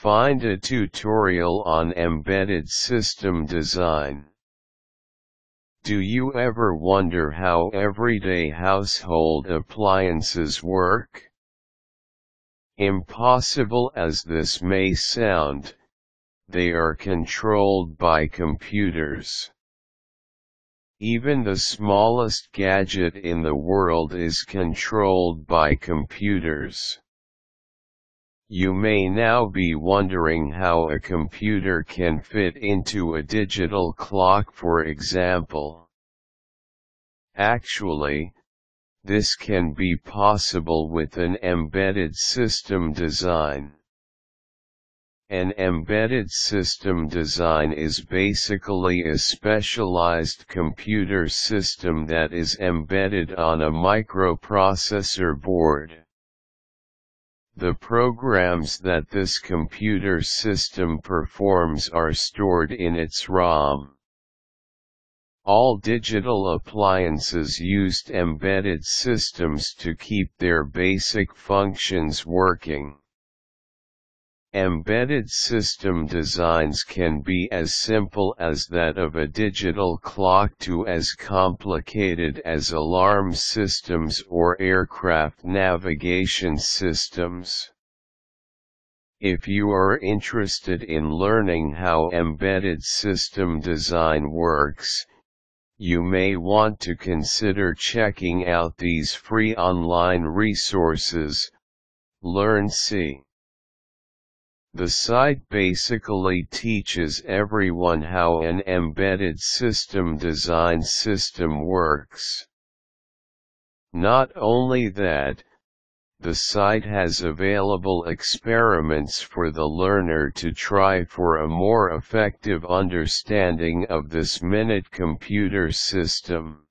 Find a tutorial on embedded system design. Do you ever wonder how everyday household appliances work? Impossible as this may sound, they are controlled by computers. Even the smallest gadget in the world is controlled by computers. You may now be wondering how a computer can fit into a digital clock, for example. Actually, this can be possible with an embedded system design. An embedded system design is basically a specialized computer system that is embedded on a microprocessor board. The programs that this computer system performs are stored in its ROM. All digital appliances used embedded systems to keep their basic functions working. Embedded system designs can be as simple as that of a digital clock to as complicated as alarm systems or aircraft navigation systems. If you are interested in learning how embedded system design works, you may want to consider checking out these free online resources. Learn C. The site basically teaches everyone how an embedded system design system works. Not only that, the site has available experiments for the learner to try for a more effective understanding of this minute computer system.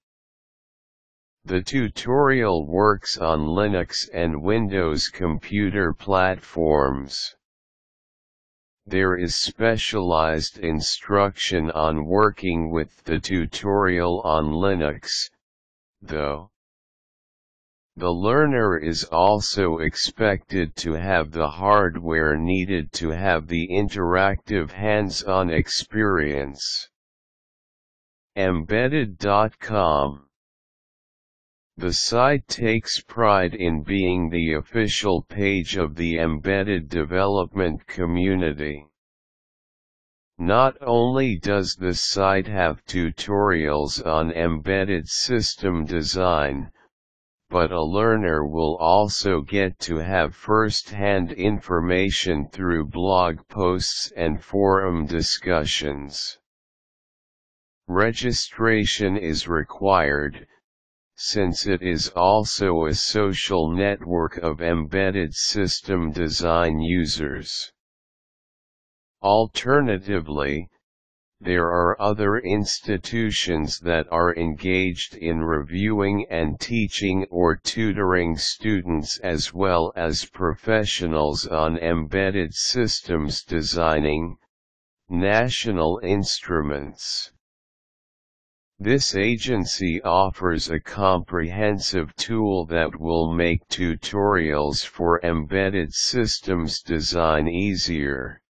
The tutorial works on Linux and Windows computer platforms. There is specialized instruction on working with the tutorial on Linux, though. The learner is also expected to have the hardware needed to have the interactive hands-on experience. Embedded.com. The site takes pride in being the official page of the embedded development community. Not only does the site have tutorials on embedded system design, but a learner will also get to have first-hand information through blog posts and forum discussions. Registration is required, since it is also a social network of embedded system design users. Alternatively, there are other institutions that are engaged in reviewing and teaching or tutoring students as well as professionals on embedded systems designing. National Instruments. This agency offers a comprehensive tool that will make tutorials for embedded systems design easier.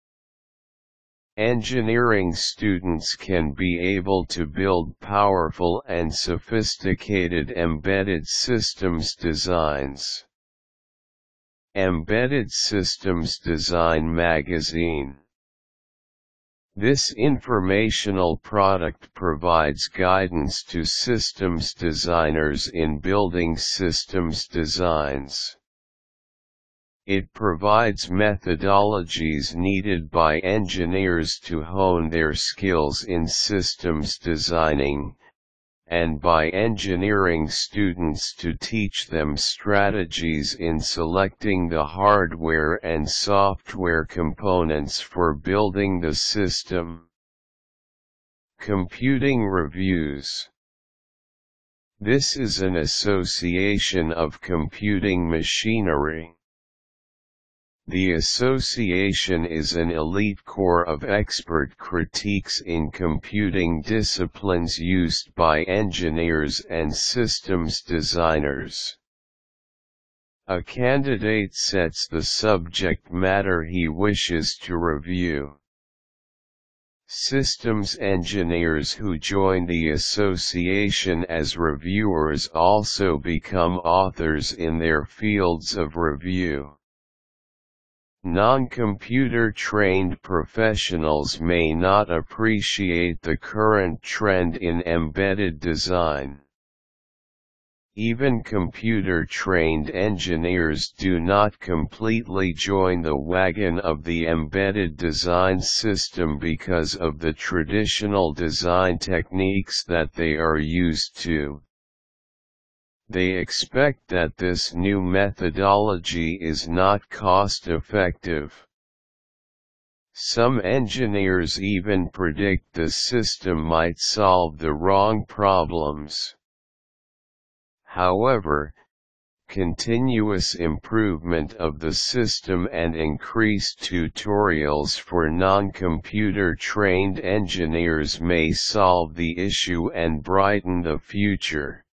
Engineering students can be able to build powerful and sophisticated embedded systems designs. Embedded Systems Design Magazine. This informational product provides guidance to systems designers in building systems designs. It provides methodologies needed by engineers to hone their skills in systems designing, and by engineering students to teach them strategies in selecting the hardware and software components for building the system. Computing Reviews. This is an association of computing machinery. The association is an elite core of expert critiques in computing disciplines used by engineers and systems designers. A candidate sets the subject matter he wishes to review. Systems engineers who join the association as reviewers also become authors in their fields of review. Non-computer trained professionals may not appreciate the current trend in embedded design. Even computer-trained engineers do not completely join the wagon of the embedded design system because of the traditional design techniques that they are used to. They expect that this new methodology is not cost-effective. Some engineers even predict the system might solve the wrong problems. However, continuous improvement of the system and increased tutorials for non-computer trained engineers may solve the issue and brighten the future.